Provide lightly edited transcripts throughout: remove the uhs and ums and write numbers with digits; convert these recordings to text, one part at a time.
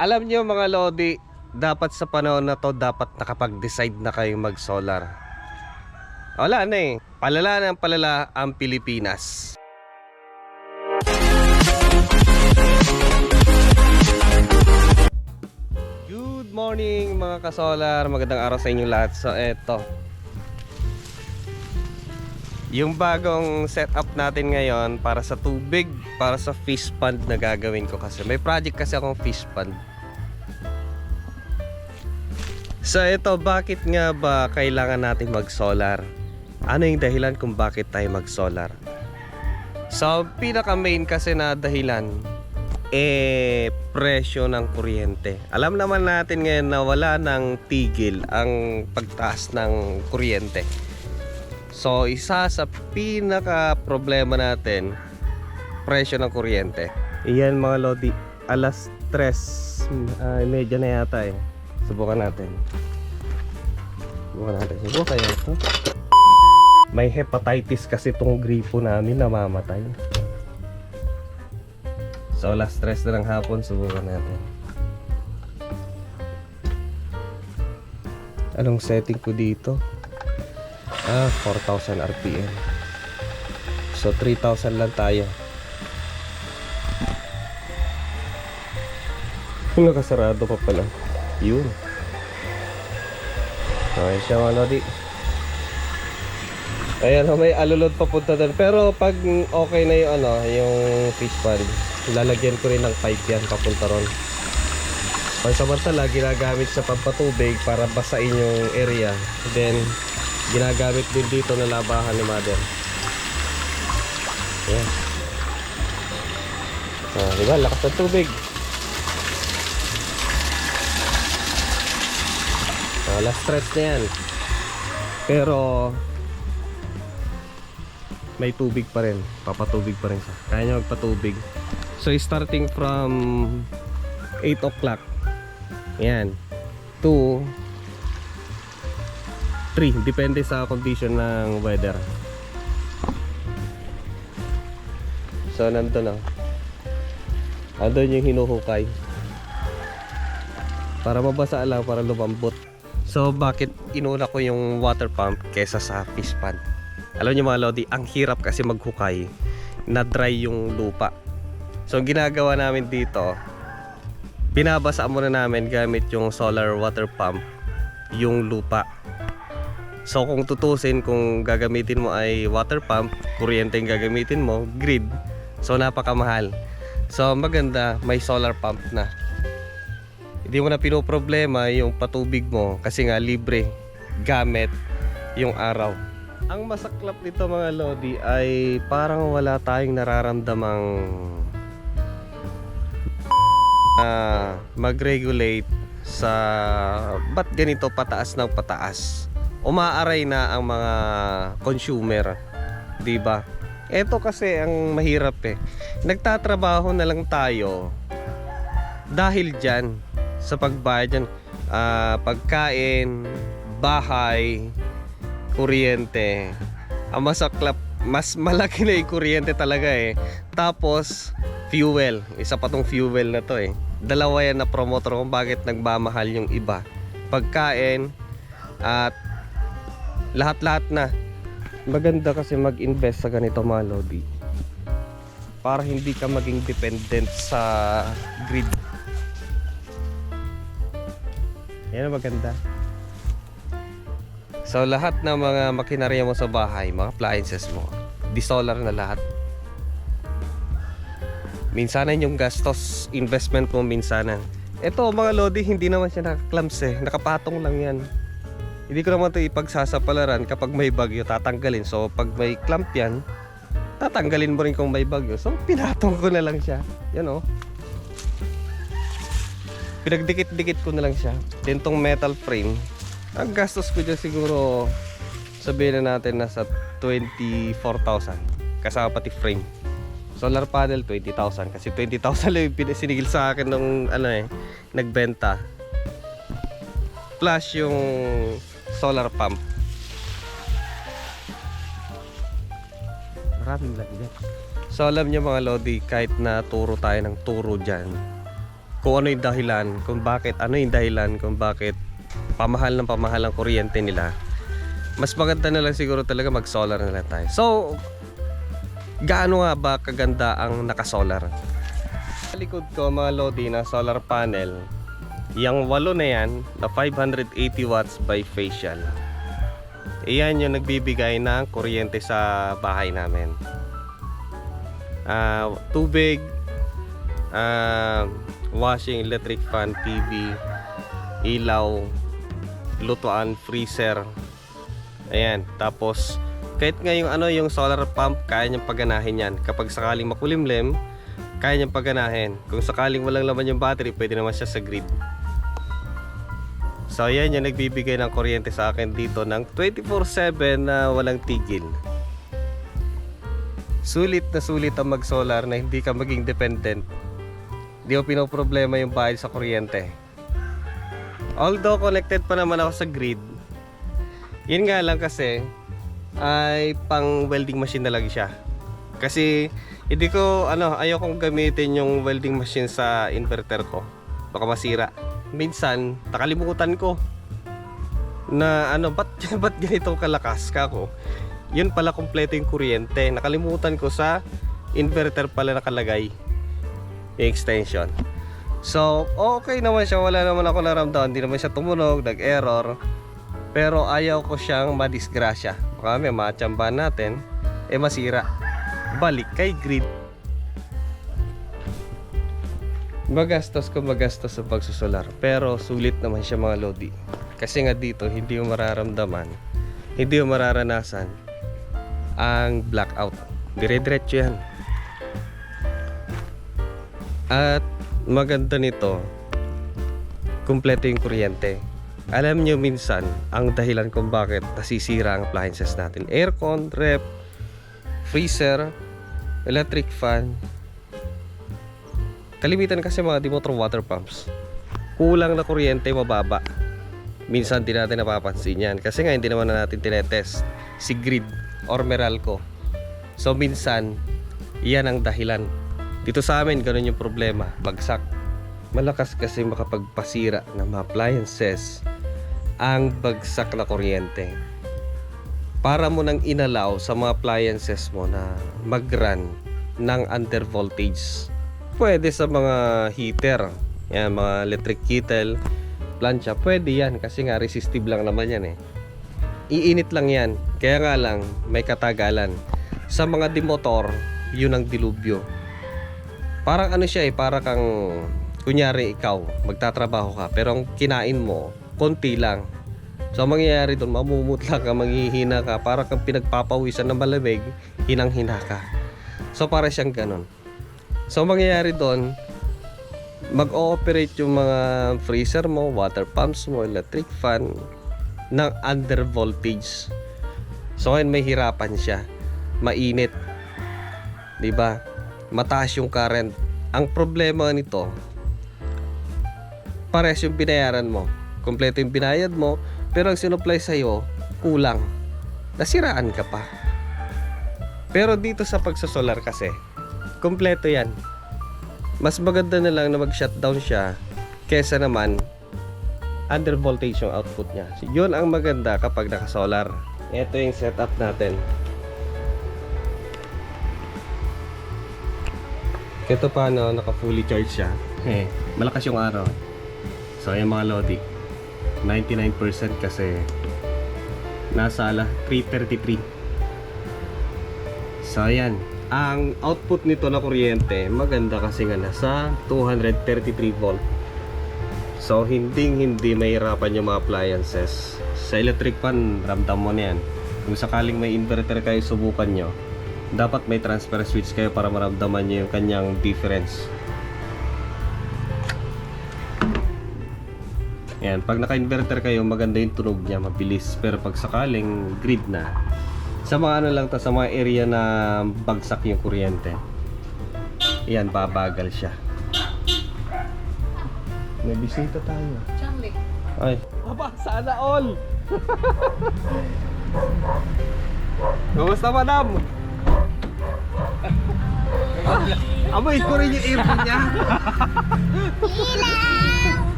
Alam niyo mga Lodi, dapat sa panahon na to, dapat nakapag-decide na kayong mag-solar. Wala na eh. Palala ng palala ang Pilipinas. Good morning mga ka-solar. Magandang araw sa inyo lahat. So eto, yung bagong setup natin ngayon para sa tubig, para sa fish pond na gagawin ko. Kasi may project kasi akong fish pond. So ito, bakit nga ba kailangan natin mag-solar? Ano yung dahilan kung bakit tayo mag-solar? So pinaka main kasi na dahilan presyo ng kuryente. Alam naman natin ngayon na wala ng tigil ang pagtaas ng kuryente. So isa sa pinaka problema natin, presyo ng kuryente. Iyan mga Lodi, alas 3 medyo na yata eh. Subukan natin. Subukan kaya ito. May hepatitis kasi itong gripo namin, namamatay. So alas 3 na ng hapon, subukan natin. Anong setting ko dito? 4,000 RPM. So 3,000 lang tayo. Nakasarado pa pala. Yun. Okay siya mga Lodi. Ayan, may alulod papunta doon. Pero pag okay na yung yung fish pond, lalagyan ko rin ng pipe yan papunta ron. Pansamantala ginagamit sa pampatubig para basain yung area. Then ginagamit din dito na labahan ni mother. Ayan. Diba? Lakas ng tubig. Last stretch na yan. Pero may tubig pa rin. Papatubig pa rin siya. Kaya nyo magpatubig. So starting from 8 o'clock, yan, to 3. Depende sa condition ng weather. So nandun andun yung hinuhukay para mabasa lang, para lumambot. So bakit inuna ko yung water pump kesa sa fish pond? Alam niyo mga Lodi, ang hirap kasi maghukay na dry yung lupa. So ang ginagawa namin dito, binabasa muna namin gamit yung solar water pump yung lupa. So kung tutusin, kung gagamitin mo ay water pump, kuryente yung gagamitin mo, grid, so napakamahal. So maganda may solar pump na. Hindi mo na pinoproblema yung patubig mo kasi nga libre gamit yung araw. Ang masaklap nito mga Lodi ay parang wala tayong nararamdamang mag-regulate sa ba't ganito pataas ng pataas. Umaaray na ang mga consumer, di ba? Ito kasi ang mahirap eh. Nagtatrabaho na lang tayo dahil diyan sa pagbayad dyan, pagkain, bahay, kuryente. Ang masaklap, mas malaki na yung kuryente talaga eh. Tapos fuel, isa pa tong fuel na to eh. Dalawa yan na promotor kung bakit nagmamahal yung iba. Pagkain at lahat-lahat na. Maganda kasi mag-invest sa ganito mga Lodi, para hindi ka maging dependent sa grid. Yan ang maganda. So lahat ng mga makinarya mo sa bahay, mga appliances mo, di solar na lahat. Minsanan yung gastos, investment mo minsanan. Ito mga Lodi, hindi naman siya naka-clamps eh. Nakapatong lang yan. Hindi ko naman ito ipagsasapalaran kapag may bagyo, tatanggalin. So pag may clamp yan, tatanggalin mo rin kung may bagyo. So pinatong ko na lang siya. Yan o. Pinagdikit-dikit ko na lang siya. Then tong metal frame, ang gastos ko dyan siguro, sabihin na natin nasa 24,000 kasama pati frame. Solar panel 20,000 kasi 20,000 lang yung sinigil sa akin nung nagbenta. Plus yung solar pump. Maraming lang yan. So alam nyo mga Lodi, kahit na turo tayo ng turo dyan, kung ano yung dahilan, kung bakit, ano yung dahilan, kung bakit pamahal ang kuryente nila, mas maganda na lang siguro talaga mag-solar na lang tayo. So, gaano nga ba kaganda ang naka-solar? Sa likod ko mga lodi na solar panel, yung 8 na yan, na 580 watts bifacial. Iyan yung nagbibigay ng kuryente sa bahay namin. Tubig, washing, electric fan, TV, ilaw, lutuan, freezer. Ayan, tapos kahit nga yung yung solar pump, kaya niyang paganahin yan. Kapag sakaling makulimlim, kaya niyang paganahin. Kung sakaling walang laman yung battery, pwede naman siya sa grid. So ayan yung nagbibigay ng kuryente sa akin dito ng 24/7 na walang tigil. Sulit na sulit ang mag-solar na hindi ka maging dependent. Hindi mo pinoproblema yung bahay sa kuryente. Although connected pa naman ako sa grid, yun nga lang kasi ay pang welding machine na lang siya. Kasi hindi ko ayokong gamitin yung welding machine sa inverter ko. Baka masira. Minsan nakalimutan ko na ba't ganito kalakas ka ko. Yun pala kompleto yung kuryente. Nakalimutan ko sa inverter pala nakalagay yung extension. So okay naman siya, wala naman ako naramdaman, hindi naman siya tumunog, nag-error. Pero ayaw ko siyang madisgrasya. Baka may matsambahan natin, masira. Balik kay grid. Magastos sa pagsusolar, pero sulit naman siya mga lodi. Kasi nga dito hindi mo mararamdaman, hindi mo mararanasan ang blackout. Dire-diretso yan. At maganda nito, kumpleto yung kuryente. Alam nyo minsan ang dahilan kung bakit nasisira ang appliances natin: aircon, rep, freezer, electric fan. Kalimitan kasi mga di-motor water pumps, kulang na kuryente, mababa. Minsan di natin napapansin yan kasi nga hindi naman na natin tinetest si grid or Meralco. So minsan yan ang dahilan. Dito sa amin ganun yung problema, bagsak. Malakas kasi makapagpasira ng mga appliances ang bagsak na kuryente. Para mo nang inalaw sa mga appliances mo na mag-run ng under voltage. Pwede sa mga heater, yan, mga electric kettle, plancha, pwede yan kasi nga resistive lang naman yan Iinit lang yan, kaya nga lang may katagalan. Sa mga demotor, yun ang dilubyo. Parang siya para kang, kunyari ikaw, magtatrabaho ka, pero ang kinain mo, konti lang. So mangyayari doon, mamumutla ka, manghihina ka, para kang pinagpapawisan ng malamig, hinang-hina ka. So para siyang ganon. So mangyayari doon, mag-ooperate yung mga freezer mo, water pumps mo, electric fan ng under voltage. So ngayon may hirapan siya, mainit, 'di ba? Mataas yung current. Ang problema nito, pares yung binayaran mo, kompleto yung binayad mo, pero ang sinupply sa'yo kulang, nasiraan ka pa. Pero dito sa pagsasolar kasi kompleto yan. Mas maganda na lang na mag-shutdown siya kesa naman under voltage yung output niya. So, yun ang maganda kapag naka-solar. Ito yung setup natin. Ito pa naka-fully charged siya. Malakas yung araw. So ayan mga lodi, 99% kasi nasa 333. So ayan, ang output nito na kuryente maganda kasi nga nasa 233 volt. So hindi mahirapan yung mga appliances. Sa electric fan, ramdam mo na yan. Kung sakaling may inverter kayo, subukan nyo. Dapat may transfer switch kayo para maramdaman nyo yung kanyang difference. Yan, pag naka-inverter kayo, maganda yung tunog niya, mabilis. Pero pag sakaling grid na, sa mga lang sa mga area na bagsak yung kuryente, yan, babagal siya. May bisita tayo. Charlie. Ay, aba, sana all! Kumusta madam? Amoy ko rin yung earphone niya.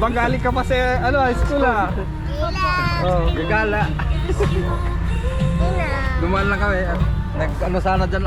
Banggali ka pa sa ano, high school ah. Oh, gagala. Dumaan lang kami. Nag ano sana dyan